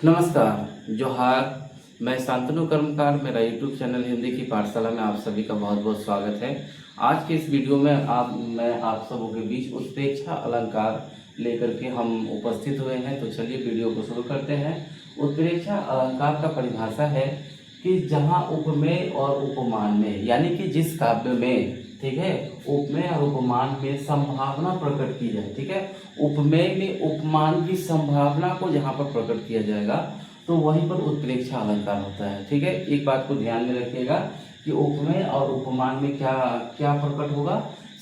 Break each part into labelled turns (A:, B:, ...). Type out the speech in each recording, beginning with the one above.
A: नमस्कार, जोहार। मैं शांतनु कर्मकार, मेरा यूट्यूब चैनल हिंदी की पाठशाला में आप सभी का बहुत बहुत स्वागत है। आज के इस वीडियो में मैं आप सबों के बीच उत्प्रेक्षा अलंकार लेकर के हम उपस्थित हुए हैं। तो चलिए वीडियो को शुरू करते हैं। उत्प्रेक्षा अलंकार का परिभाषा है कि जहाँ उपमेय और उपमान में, यानी कि जिस काव्य में, ठीक है, उपमेय और उपमान में संभावना प्रकट की जाए, ठीक है, उपमेय में उपमान की संभावना को जहाँ पर प्रकट किया जाएगा तो वहीं पर उत्प्रेक्षा अलंकार होता है। ठीक है, एक बात को ध्यान में रखिएगा कि उपमेय और उपमान में क्या क्या प्रकट होगा,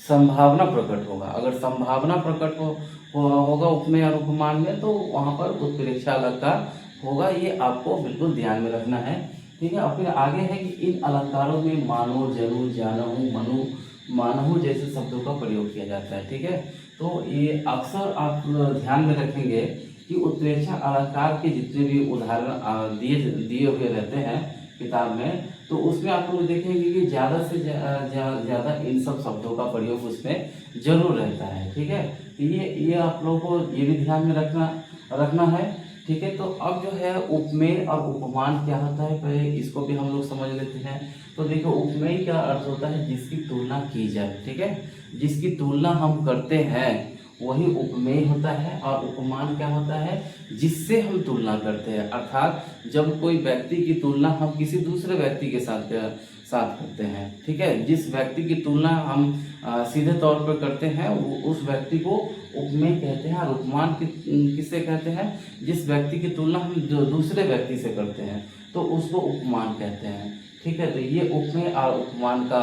A: संभावना प्रकट होगा। अगर संभावना प्रकट होगा उपमेय और उपमान में तो वहाँ पर उत्प्रेक्षा अलंकार होगा। ये आपको बिल्कुल ध्यान में रखना है। ठीक है, और फिर आगे है कि इन अलंकारों में मानो, जनु, जानहु, मनु, मानहु जैसे शब्दों का प्रयोग किया जाता है। ठीक है, तो ये अक्सर आप ध्यान में रखेंगे कि उत्प्रेक्षा अलंकार के जितने भी उदाहरण दिए हुए रहते हैं किताब में, तो उसमें आप लोग देखेंगे कि ज़्यादा से ज़्यादा इन सब शब्दों का प्रयोग उसमें जरूर रहता है। ठीक है, तो ये आप लोगों को ये भी ध्यान में रखना है। ठीक है, तो अब जो है उपमेय और उपमान क्या होता है, पहले इसको भी हम लोग समझ लेते हैं। तो देखो, उपमेय का अर्थ होता है जिसकी तुलना की जाए। ठीक है, जिसकी तुलना हम करते हैं वही उपमेय होता है। और उपमान क्या होता है, जिससे हम तुलना करते हैं, अर्थात जब कोई व्यक्ति की तुलना हम किसी दूसरे व्यक्ति के साथ करते हैं। ठीक है, जिस व्यक्ति की तुलना हम सीधे तौर पर करते हैं उस व्यक्ति को उपमेय कहते हैं। और उपमान किससे कहते हैं, जिस व्यक्ति की तुलना हम जो दूसरे व्यक्ति से करते हैं तो उसको उपमान कहते हैं। ठीक है, तो ये उपमेय और उपमान का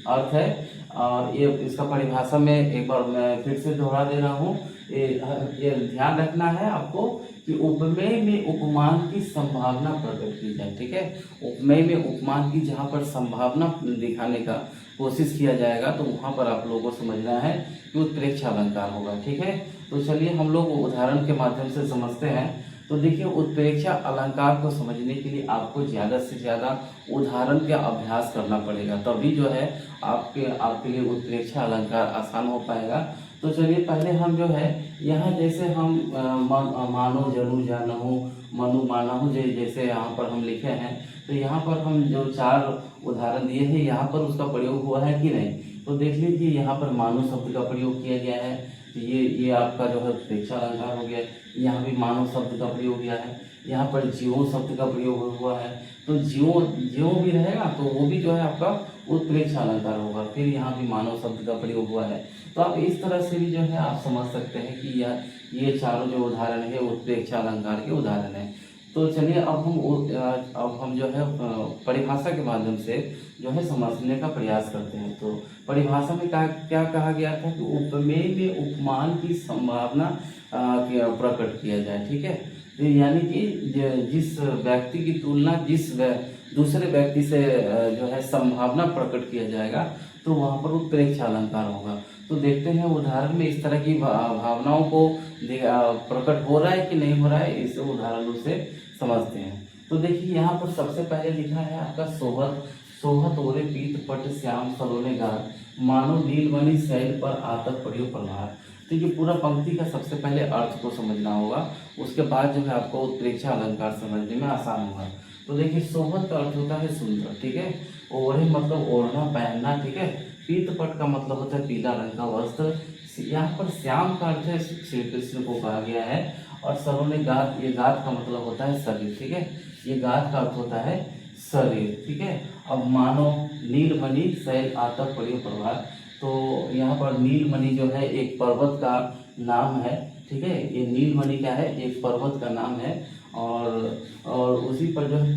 A: अर्थ है। और ये इसका परिभाषा में एक बार मैं फिर से दोहरा दे रहा हूँ। ये ध्यान रखना है आपको कि उपमेय में उपमान की संभावना प्रकट की जाए। ठीक है, उपमेय में उपमान की जहाँ पर संभावना दिखाने का कोशिश किया जाएगा तो वहाँ पर आप लोगों को समझना है कि उत्प्रेक्षा अलंकार होगा। ठीक है, तो चलिए हम लोग उदाहरण के माध्यम से समझते हैं। तो देखिए, उत्प्रेक्षा अलंकार को समझने के लिए आपको ज़्यादा से ज़्यादा उदाहरण का अभ्यास करना पड़ेगा, तभी जो है आपके लिए उत्प्रेक्षा अलंकार आसान हो पाएगा। तो चलिए पहले हम जो है यहाँ जैसे हम मानो, जनु, जानहु, मनु, मानहु जैसे यहाँ पर हम लिखे हैं, तो यहाँ पर हम जो 4 उदाहरण दिए हैं यहाँ पर उसका प्रयोग हुआ है कि नहीं। तो देख लीजिए, यहाँ पर मानो शब्द का प्रयोग किया गया है। तो ये आपका जो है उत्प्रेक्षा अलंकार हो गया। यहाँ भी मानव शब्द का प्रयोग किया है। यहाँ पर जीवो शब्द का प्रयोग हुआ है। तो जीवो भी रहेगा तो वो भी जो है आपका उत्प्रेक्षा अलंकार होगा। फिर यहाँ भी मानव शब्द का प्रयोग हुआ है। तो आप इस तरह से भी जो है आप समझ सकते हैं कि ये चारों जो उदाहरण है उत्प्रेक्षा अलंकार के उदाहरण है। तो चलिए अब हम जो है परिभाषा के माध्यम से जो है समझने का प्रयास करते हैं। तो परिभाषा में क्या कहा गया था कि उपमेय में उपमान की संभावना प्रकट किया जाए। ठीक है, तो यानी कि जिस व्यक्ति की तुलना दूसरे व्यक्ति से जो है संभावना प्रकट किया जाएगा तो वहाँ पर उत्प्रेक्षा अलंकार होगा। तो देखते हैं उदाहरण में इस तरह की भावनाओं को प्रकट हो रहा है कि नहीं हो रहा है, इस उदाहरणों से समझते हैं। तो देखिए, यहाँ पर सबसे पहले लिखा है आपका सोहत ओरे पीत पट श्याम सलोने गार, मानो नीलमणि शैल पर आतक पड़ियो प्रहार। तो ये पूरा पंक्ति का सबसे पहले अर्थ को समझना होगा, उसके बाद जो है आपको उत्प्रेक्षा अलंकार समझने में आसान होगा। तो देखिए, सोहत का अर्थ होता है सुंदर। ठीक है, ओढ़े मतलब ओढ़ना, पहनना। ठीक है, पीत पट का मतलब होता है पीला रंग का वस्त्र। यहाँ पर श्याम का अर्थ है श्री कृष्ण को कहा गया है। और सरोने गात, ये गात का मतलब होता है शरीर। ठीक है, ये गात का अर्थ होता है शरीर। ठीक है, अब मानो नीलमणि शैल आतक पड़ियो प्रभात। तो यहाँ पर नीलमणि जो है एक पर्वत का नाम है। ठीक है, ये नीलमणि क्या है, एक पर्वत का नाम है। और उसी पर जो है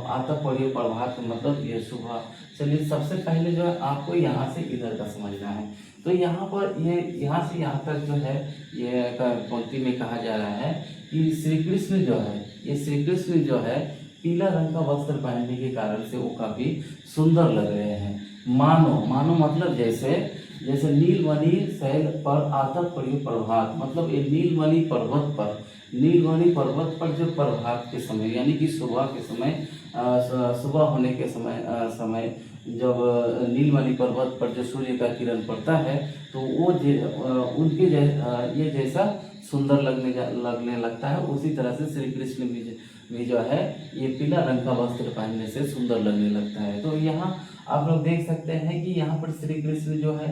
A: आतक पड़ियो प्रभात मतलब ये सुबह। चलिए, सबसे पहले जो है आपको यहाँ से इधर का समझना है। तो यहाँ पर ये यहाँ से यहाँ तक जो है ये पंक्ति में कहा जा रहा है कि श्री कृष्ण जो है, ये श्री कृष्ण जो है पीला रंग का वस्त्र पहनने के कारण से वो काफी सुंदर लग रहे हैं। मानो मतलब जैसे नीलमणि शैल पर आतक पड़ियो प्रभात, मतलब ये नीलमणि पर्वत पर जो प्रभात के समय यानी कि सुबह के समय, सुबह होने के समय जब नीलमणि पर्वत पर जो सूर्य का किरण पड़ता है तो वो उनके ये जैसा सुंदर लगने लगता है, उसी तरह से श्री कृष्ण भी जो है ये पीला रंग का वस्त्र पहनने से सुंदर लगने लगता है। तो यहाँ आप लोग देख सकते हैं कि यहाँ पर श्री कृष्ण जो है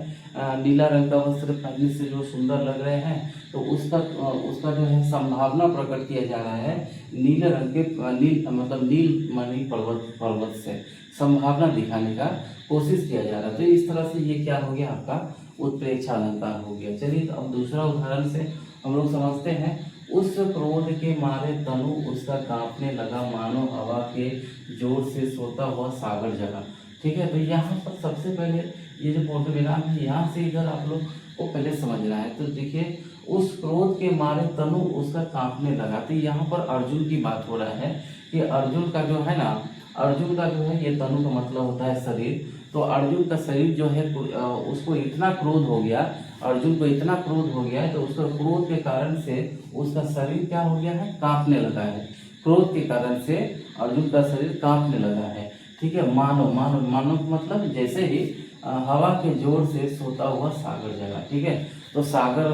A: नीला रंग का वस्त्र पहनने से जो सुंदर लग रहे हैं, तो उसका जो है संभावना प्रकट किया जा रहा है नीले रंग के मतलब नीलमणि पर्वत से संभावना दिखाने का कोशिश किया जा रहा है। तो इस तरह से ये क्या हो गया, आपका उत्प्रेक्षा अलंकार हो गया। चलिए तो अब दूसरा उदाहरण से हम लोग समझते हैं। उस क्रोध के मारे तनु उसका कांपने लगा, मानो हवा के जोर से सोता हुआ सागर जगा। ठीक है, तो यहाँ पर सबसे पहले ये जो फोटोग्राम है, यहाँ से इधर आप लोग को पहले समझना है। तो देखिए, उस क्रोध के मारे तनु उसका कांपने लगा। तो यहाँ पर अर्जुन की बात हो रहा है कि अर्जुन का जो है ना, अर्जुन का जो है ये तनु का मतलब होता है शरीर। तो अर्जुन का शरीर जो है उसको इतना क्रोध हो गया, अर्जुन को इतना क्रोध हो गया है, तो उसका क्रोध के कारण से उसका शरीर क्या हो गया है, कांपने लगा है। क्रोध के कारण से अर्जुन का शरीर कांपने लगा है। ठीक है, मानो मानो मानो मतलब जैसे ही हवा के जोर से सोता हुआ सागर जगा। ठीक है, तो सागर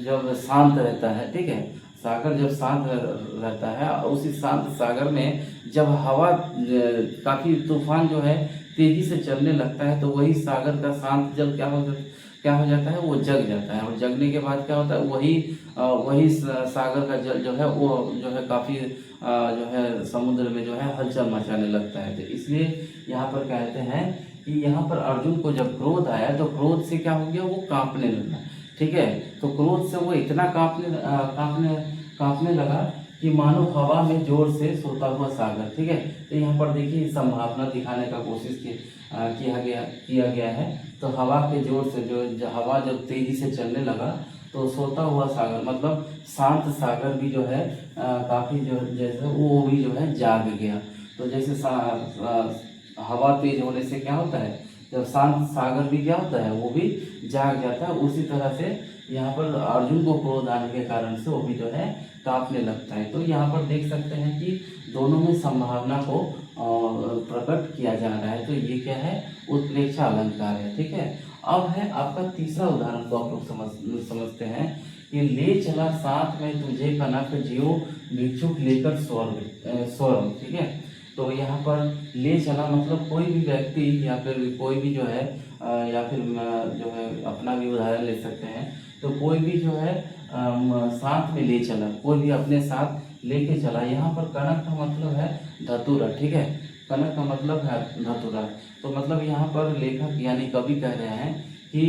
A: जब शांत रहता है, ठीक है, सागर जब शांत रहता है, उसी शांत सागर में जब हवा काफ़ी तूफान जो है तेजी से चलने लगता है, तो वही सागर का शांत जल क्या हो जाता है, वो जग जाता है। और जगने के बाद क्या होता है, वही सागर का जल जो है वो जो है काफ़ी जो है समुद्र में जो है हलचल मचाने लगता है। तो इसलिए यहाँ पर कहते हैं कि यहाँ पर अर्जुन को जब क्रोध आया, तो क्रोध से क्या हो गया, वो कांपने लगा। ठीक है, तो क्रोध से वो इतना कांपने लगा कि मानो हवा में जोर से सोता हुआ सागर। ठीक है, तो यहाँ पर देखिए संभावना दिखाने का कोशिश किया गया है। तो हवा के जोर से जो हवा जब तेजी से चलने लगा, तो सोता हुआ सागर मतलब शांत सागर भी जो है काफ़ी जो जैसे वो भी जो है जाग गया। तो जैसे हवा तेज होने से क्या होता है, जब शांत सागर भी क्या होता है, वो भी जाग जाता है। उसी तरह से यहाँ पर अर्जुन को क्रोध आने के कारण से वो भी जो है कांपने लगता है। तो यहाँ पर देख सकते हैं कि दोनों में संभावना को प्रकट किया जा रहा है। तो ये क्या है, उत्प्रेक्षा अलंकार है। ठीक है, अब है आपका तीसरा उदाहरण को आप लोग समझते हैं कि ले चला साथ में तुझे कनक जियो भिक्षुक लेकर स्वर्ग। ठीक है, तो यहाँ पर ले चला मतलब कोई भी व्यक्ति या फिर कोई भी जो है या फिर जो है अपना भी उदाहरण ले सकते हैं। तो कोई भी जो है साथ में ले चला, कोई भी अपने साथ लेके चला। यहाँ पर कनक का मतलब है धतूरा। ठीक है, कनक का मतलब है धतूरा। तो मतलब यहाँ पर लेखक यानी कवि कह रहे हैं कि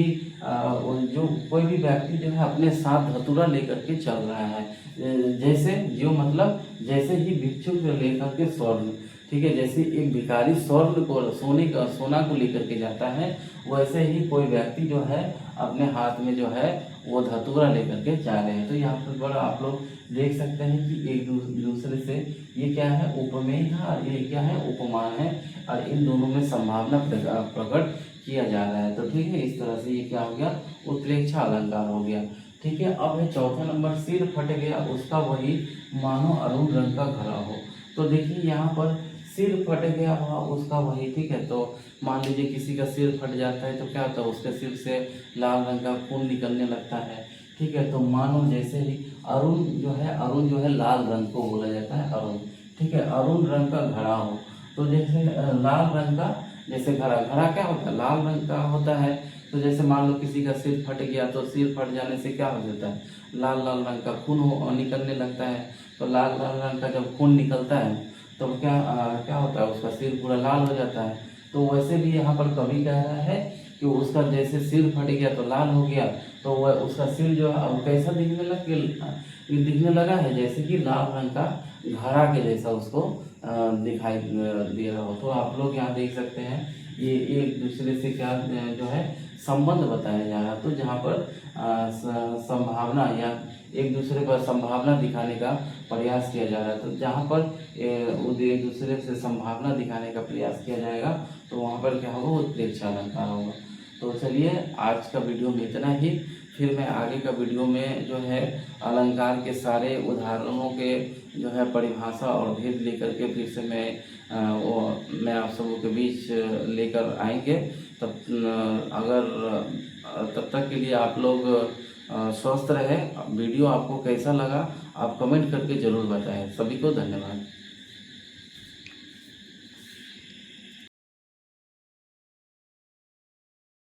A: जो कोई भी व्यक्ति जो है अपने साथ धतूरा लेकर के चल रहा है, जैसे जो मतलब जैसे ही भिक्षुक लेकर के स्वर्ण। ठीक है, जैसे एक भिखारी स्वर्ण को सोना को लेकर के जाता है, वैसे ही कोई व्यक्ति जो है अपने हाथ में जो है वो धतूरा लेकर के जा रहे हैं। तो यहाँ पर बड़ा आप लोग देख सकते हैं कि एक दूसरे से ये क्या है, उपमेय है और ये क्या है, उपमान है, और इन दोनों में संभावना प्रकट किया जा रहा है। तो ठीक है, इस तरह से ये क्या हो गया, उत्प्रेक्षा अलंकार हो गया। ठीक है, अब है चौथा नंबर, सिर फट गया उसका वही मानो अरुण रंग का घड़ा हो। तो देखिए यहाँ पर सिर फट गया वहाँ उसका वही। ठीक है, तो मान लीजिए किसी का सिर फट जाता है, तो क्या होता है, उसके सिर से लाल रंग का खून निकलने लगता है। ठीक है, तो मानो जैसे ही अरुण जो है लाल रंग को बोला जाता है अरुण। ठीक है, अरुण रंग का घड़ा हो। तो जैसे लाल रंग का जैसे घड़ा क्या होता है, लाल रंग का होता है। तो जैसे मान लो किसी का सिर फट गया, तो सिर फट जाने से क्या हो जाता है, लाल रंग का खून निकलने लगता है। तो लाल रंग का जब खून निकलता है, तो क्या होता है, उसका सिर पूरा लाल हो जाता है। तो वैसे भी यहाँ पर कवि कह रहा है कि उसका जैसे सिर फट गया तो लाल हो गया, तो वह उसका सिर जो है अब कैसा दिखने लगा है, जैसे कि लाल रंग का घड़ा के जैसा उसको दिखाई दे रहा हो। तो आप लोग यहाँ देख सकते हैं ये एक दूसरे से क्या जो है संबंध बताया जा रहा है। तो जहाँ पर संभावना या एक दूसरे पर संभावना दिखाने का प्रयास किया जा रहा है, तो जहाँ पर एक दूसरे से संभावना दिखाने का प्रयास किया जाएगा, तो वहाँ पर क्या होगा, उत्प्रेक्षा अलंकार होगा। तो चलिए आज का वीडियो में इतना ही। फिर मैं आगे का वीडियो में जो है अलंकार के सारे उदाहरणों के जो है परिभाषा और भेद लेकर के फिर से मैं आप सबों के बीच लेकर आएंगे। तब तक के लिए आप लोग स्वस्थ रहे। वीडियो आपको कैसा लगा आप कमेंट करके ज़रूर बताएं। सभी को धन्यवाद।